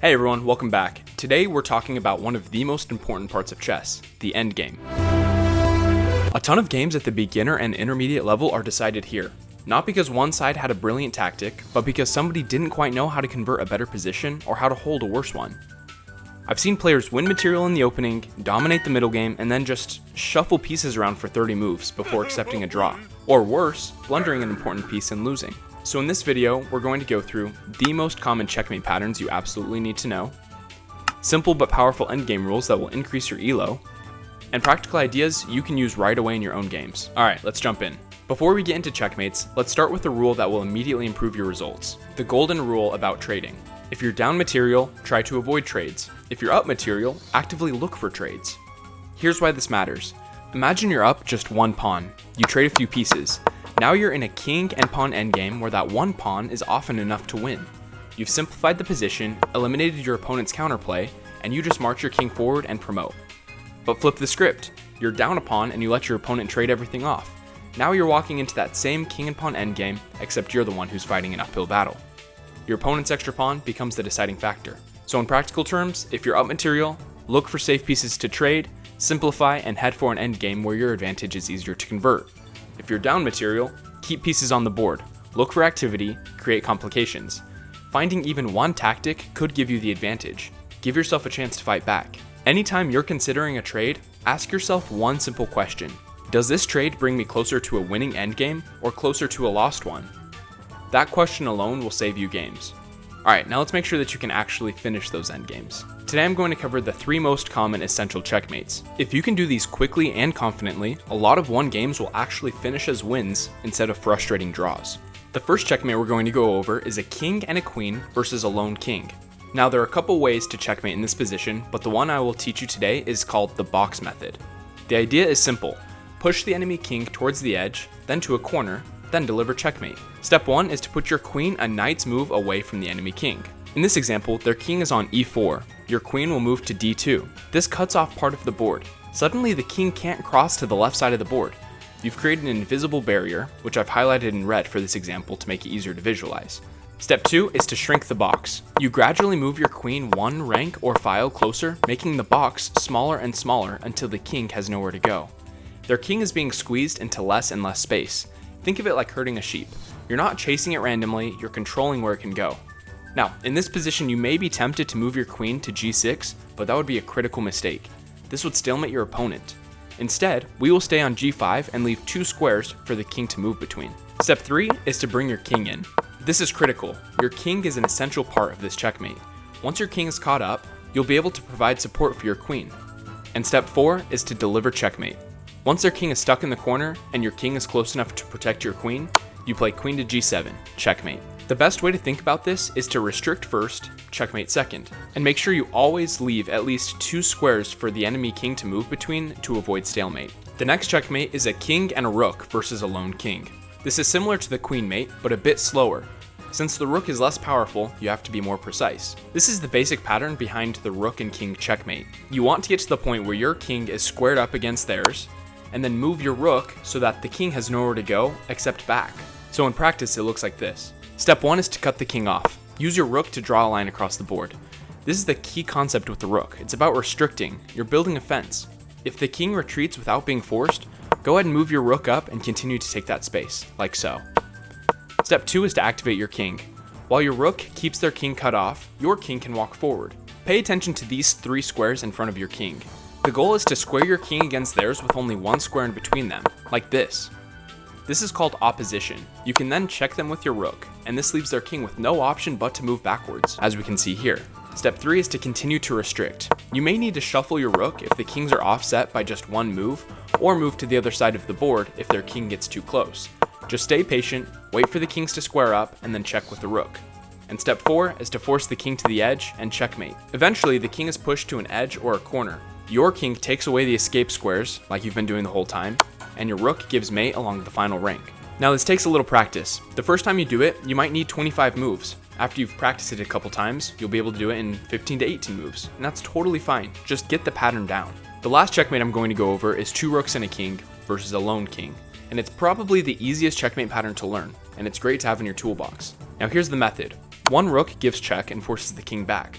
Hey everyone, welcome back. Today we're talking about one of the most important parts of chess, the endgame. A ton of games at the beginner and intermediate level are decided here. Not because one side had a brilliant tactic, but because somebody didn't quite know how to convert a better position or how to hold a worse one. I've seen players win material in the opening, dominate the middle game, and then just shuffle pieces around for 30 moves before accepting a draw. Or worse, blundering an important piece and losing. So in this video, we're going to go through the most common checkmate patterns you absolutely need to know, simple but powerful endgame rules that will increase your elo, and practical ideas you can use right away in your own games. Alright, let's jump in. Before we get into checkmates, let's start with a rule that will immediately improve your results. The golden rule about trading. If you're down material, try to avoid trades. If you're up material, actively look for trades. Here's why this matters. Imagine you're up just one pawn. You trade a few pieces. Now you're in a king and pawn endgame where that one pawn is often enough to win. You've simplified the position, eliminated your opponent's counterplay, and you just march your king forward and promote. But flip the script. You're down a pawn and you let your opponent trade everything off. Now you're walking into that same king and pawn endgame, except you're the one who's fighting an uphill battle. Your opponent's extra pawn becomes the deciding factor. So in practical terms, if you're up material, look for safe pieces to trade, simplify, and head for an endgame where your advantage is easier to convert. If you're down material, keep pieces on the board, look for activity, create complications. Finding even one tactic could give you the advantage. Give yourself a chance to fight back. Anytime you're considering a trade, ask yourself one simple question. Does this trade bring me closer to a winning endgame or closer to a lost one? That question alone will save you games. Alright, now let's make sure that you can actually finish those endgames. Today I'm going to cover the 3 most common essential checkmates. If you can do these quickly and confidently, a lot of won games will actually finish as wins instead of frustrating draws. The first checkmate we're going to go over is a king and a queen versus a lone king. Now there are a couple ways to checkmate in this position, but the one I will teach you today is called the box method. The idea is simple. Push the enemy king towards the edge, then to a corner, then deliver checkmate. Step 1 is to put your queen a knight's move away from the enemy king. In this example, their king is on e4. Your queen will move to d2. This cuts off part of the board. Suddenly the king can't cross to the left side of the board. You've created an invisible barrier, which I've highlighted in red for this example to make it easier to visualize. Step 2 is to shrink the box. You gradually move your queen one rank or file closer, making the box smaller and smaller until the king has nowhere to go. Their king is being squeezed into less and less space. Think of it like herding a sheep. You're not chasing it randomly, you're controlling where it can go. Now, in this position you may be tempted to move your queen to g6, but that would be a critical mistake. This would stalemate your opponent. Instead, we will stay on g5 and leave 2 squares for the king to move between. Step 3 is to bring your king in. This is critical. Your king is an essential part of this checkmate. Once your king is caught up, you'll be able to provide support for your queen. And step 4 is to deliver checkmate. Once their king is stuck in the corner and your king is close enough to protect your queen, you play queen to g7, checkmate. The best way to think about this is to restrict first, checkmate second, and make sure you always leave at least 2 squares for the enemy king to move between to avoid stalemate. The next checkmate is a king and a rook versus a lone king. This is similar to the queen mate, but a bit slower. Since the rook is less powerful, you have to be more precise. This is the basic pattern behind the rook and king checkmate. You want to get to the point where your king is squared up against theirs, and then move your rook so that the king has nowhere to go except back. So in practice, it looks like this. Step 1 is to cut the king off. Use your rook to draw a line across the board. This is the key concept with the rook. It's about restricting. You're building a fence. If the king retreats without being forced, go ahead and move your rook up and continue to take that space, like so. Step 2 is to activate your king. While your rook keeps their king cut off, your king can walk forward. Pay attention to these 3 squares in front of your king. The goal is to square your king against theirs with only 1 square in between them, like this. This is called opposition. You can then check them with your rook, and this leaves their king with no option but to move backwards, as we can see here. Step 3 is to continue to restrict. You may need to shuffle your rook if the kings are offset by just 1 move, or move to the other side of the board if their king gets too close. Just stay patient, wait for the kings to square up, and then check with the rook. And step 4 is to force the king to the edge and checkmate. Eventually, the king is pushed to an edge or a corner. Your king takes away the escape squares, like you've been doing the whole time, and your rook gives mate along the final rank. Now this takes a little practice. The first time you do it, you might need 25 moves. After you've practiced it a couple times, you'll be able to do it in 15 to 18 moves, and that's totally fine. Just get the pattern down. The last checkmate I'm going to go over is 2 rooks and a king versus a lone king, and it's probably the easiest checkmate pattern to learn, and it's great to have in your toolbox. Now here's the method. One rook gives check and forces the king back.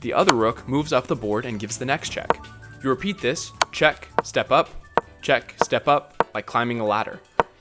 The other rook moves up the board and gives the next check. You repeat this, check, step up, like climbing a ladder.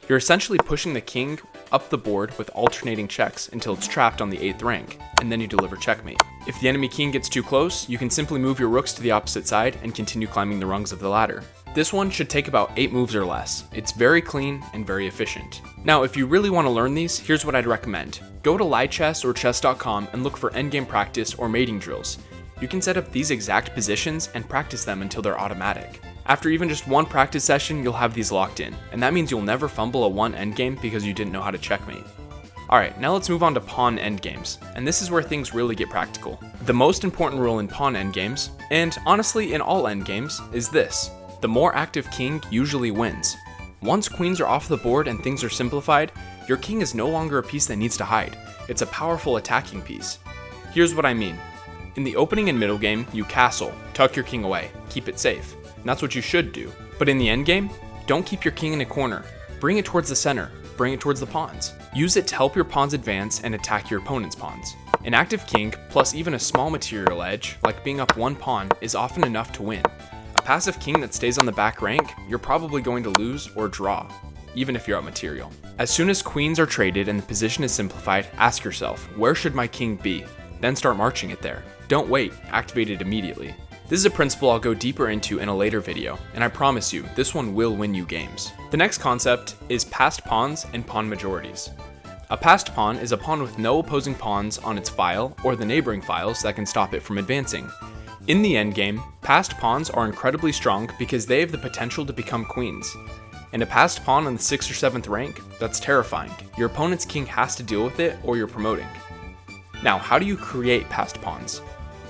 You're essentially pushing the king up the board with alternating checks until it's trapped on the 8th rank, and then you deliver checkmate. If the enemy king gets too close, you can simply move your rooks to the opposite side and continue climbing the rungs of the ladder. This one should take about 8 moves or less. It's very clean and very efficient. Now, if you really want to learn these, here's what I'd recommend. Go to lichess or chess.com and look for endgame practice or mating drills. You can set up these exact positions and practice them until they're automatic. After even just one practice session, you'll have these locked in, and that means you'll never fumble a 1 endgame because you didn't know how to checkmate. Alright, now let's move on to pawn endgames, and this is where things really get practical. The most important rule in pawn endgames, and honestly in all endgames, is this: the more active king usually wins. Once queens are off the board and things are simplified, your king is no longer a piece that needs to hide. It's a powerful attacking piece. Here's what I mean. In the opening and middle game, you castle, tuck your king away, keep it safe. And that's what you should do. But in the endgame, don't keep your king in a corner. Bring it towards the center, bring it towards the pawns. Use it to help your pawns advance and attack your opponent's pawns. An active king, plus even a small material edge, like being up 1 pawn, is often enough to win. A passive king that stays on the back rank, you're probably going to lose or draw, even if you're out material. As soon as queens are traded and the position is simplified, ask yourself, where should my king be? Then start marching it there. Don't wait, activate it immediately. This is a principle I'll go deeper into in a later video, and I promise you, this one will win you games. The next concept is passed pawns and pawn majorities. A passed pawn is a pawn with no opposing pawns on its file or the neighboring files that can stop it from advancing. In the endgame, passed pawns are incredibly strong because they have the potential to become queens. And a passed pawn on the 6th or 7th rank, that's terrifying. Your opponent's king has to deal with it or you're promoting. Now, how do you create passed pawns?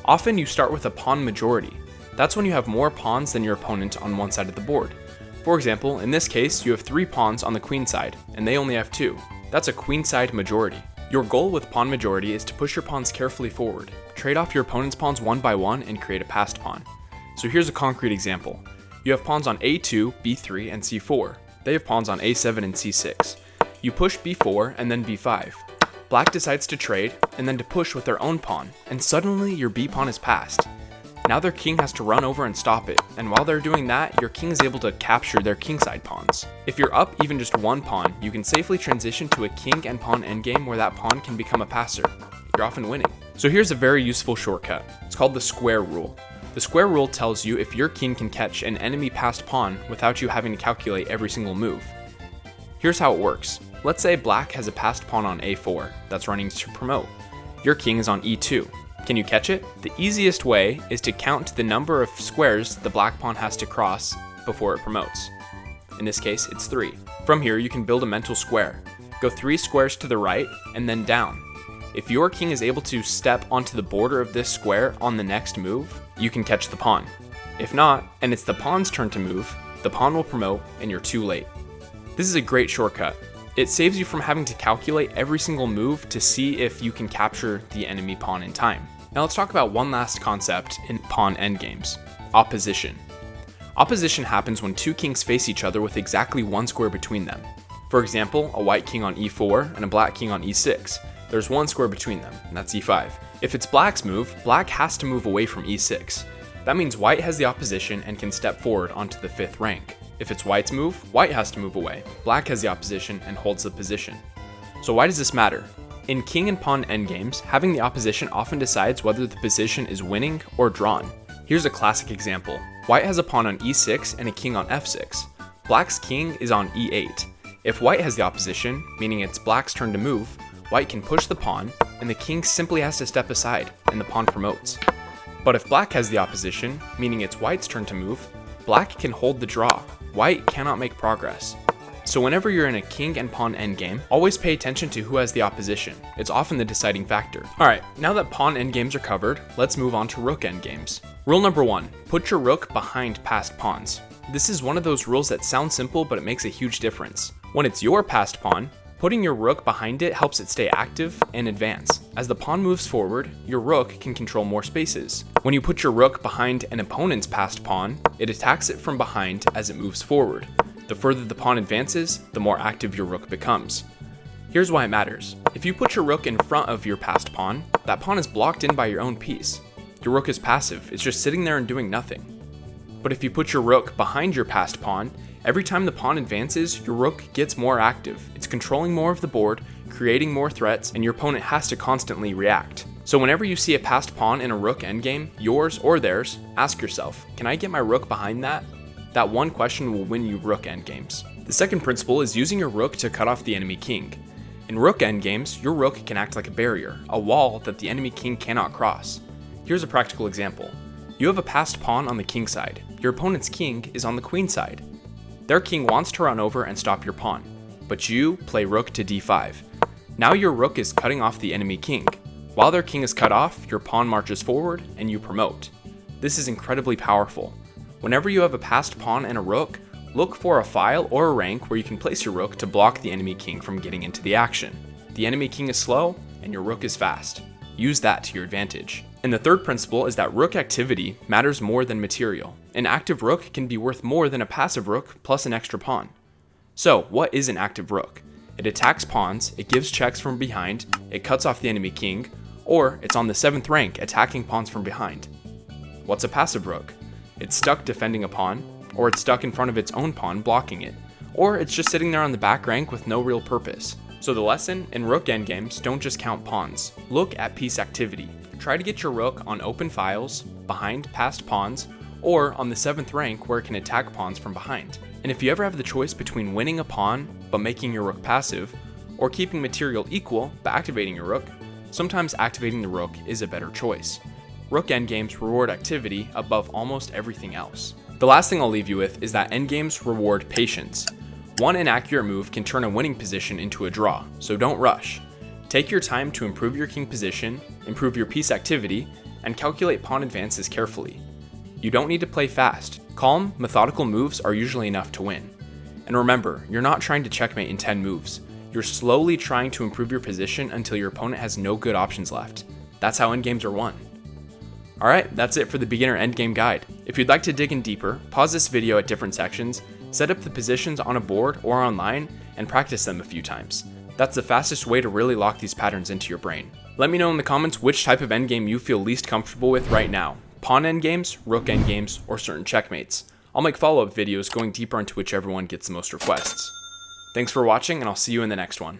Often you start with a pawn majority. That's when you have more pawns than your opponent on one side of the board. For example, in this case, you have 3 pawns on the queen side, and they only have 2. That's a queenside majority. Your goal with pawn majority is to push your pawns carefully forward, trade off your opponent's pawns one by one, and create a passed pawn. So here's a concrete example. You have pawns on a2, b3, and c4. They have pawns on a7 and c6. You push b4 and then b5. Black decides to trade, and then to push with their own pawn, and suddenly your b pawn is passed. Now their king has to run over and stop it, and while they're doing that, your king is able to capture their kingside pawns. If you're up even just 1 pawn, you can safely transition to a king and pawn endgame where that pawn can become a passer. You're often winning. So here's a very useful shortcut. It's called the square rule. The square rule tells you if your king can catch an enemy passed pawn without you having to calculate every single move. Here's how it works. Let's say black has a passed pawn on a4 that's running to promote. Your king is on e2. Can you catch it? The easiest way is to count the number of squares the black pawn has to cross before it promotes. In this case, it's 3. From here, you can build a mental square. Go 3 squares to the right and then down. If your king is able to step onto the border of this square on the next move, you can catch the pawn. If not, and it's the pawn's turn to move, the pawn will promote and you're too late. This is a great shortcut. It saves you from having to calculate every single move to see if you can capture the enemy pawn in time. Now let's talk about one last concept in pawn endgames: opposition. Opposition happens when 2 kings face each other with exactly 1 square between them. For example, a white king on e4 and a black king on e6. There's 1 square between them, and that's e5. If it's black's move, black has to move away from e6. That means white has the opposition and can step forward onto the 5th rank. If it's white's move, white has to move away. Black has the opposition and holds the position. So why does this matter? In king and pawn endgames, having the opposition often decides whether the position is winning or drawn. Here's a classic example. White has a pawn on e6 and a king on f6. Black's king is on e8. If white has the opposition, meaning it's black's turn to move, white can push the pawn, and the king simply has to step aside, and the pawn promotes. But if black has the opposition, meaning it's white's turn to move, black can hold the draw. White cannot make progress. So whenever you're in a king and pawn endgame, always pay attention to who has the opposition. It's often the deciding factor. Alright, now that pawn endgames are covered, let's move on to rook endgames. Rule number 1, put your rook behind passed pawns. This is one of those rules that sounds simple, but it makes a huge difference. When it's your passed pawn, putting your rook behind it helps it stay active and advance. As the pawn moves forward, your rook can control more spaces. When you put your rook behind an opponent's passed pawn, it attacks it from behind as it moves forward. The further the pawn advances, the more active your rook becomes. Here's why it matters. If you put your rook in front of your passed pawn, that pawn is blocked in by your own piece. your rook is passive, it's just sitting there and doing nothing. But if you put your rook behind your passed pawn, every time the pawn advances, your rook gets more active. It's controlling more of the board, creating more threats, and your opponent has to constantly react. So whenever you see a passed pawn in a rook endgame, yours or theirs, ask yourself, can I get my rook behind that? That one question will win you rook endgames. The second principle is using your rook to cut off the enemy king. In rook endgames, your rook can act like a barrier, a wall that the enemy king cannot cross. Here's a practical example. You have a passed pawn on the king side. Your opponent's king is on the queen side. Their king wants to run over and stop your pawn, but you play rook to d5. Now your rook is cutting off the enemy king. While their king is cut off, your pawn marches forward and you promote. This is incredibly powerful. Whenever you have a passed pawn and a rook, look for a file or a rank where you can place your rook to block the enemy king from getting into the action. The enemy king is slow and your rook is fast. Use that to your advantage. And the third principle is that rook activity matters more than material. An active rook can be worth more than a passive rook plus an extra pawn. So, what is an active rook? It attacks pawns, it gives checks from behind, it cuts off the enemy king, or it's on the 7th rank attacking pawns from behind. What's a passive rook? It's stuck defending a pawn, or it's stuck in front of its own pawn blocking it, or it's just sitting there on the back rank with no real purpose. So the lesson, in rook endgames, don't just count pawns. Look at piece activity. Try to get your rook on open files, behind passed pawns, or on the 7th rank where it can attack pawns from behind. And if you ever have the choice between winning a pawn but making your rook passive, or keeping material equal but activating your rook, sometimes activating the rook is a better choice. Rook endgames reward activity above almost everything else. The last thing I'll leave you with is that endgames reward patience. One inaccurate move can turn a winning position into a draw, so don't rush. Take your time to improve your king position, improve your piece activity, and calculate pawn advances carefully. You don't need to play fast. Calm, methodical moves are usually enough to win. And remember, you're not trying to checkmate in 10 moves. You're slowly trying to improve your position until your opponent has no good options left. That's how endgames are won. Alright, that's it for the beginner endgame guide. If you'd like to dig in deeper, pause this video at different sections, set up the positions on a board or online, and practice them a few times. That's the fastest way to really lock these patterns into your brain. Let me know in the comments which type of endgame you feel least comfortable with right now. Pawn endgames, rook endgames, or certain checkmates. I'll make follow-up videos going deeper into whichever one gets the most requests. Thanks for watching, and I'll see you in the next one.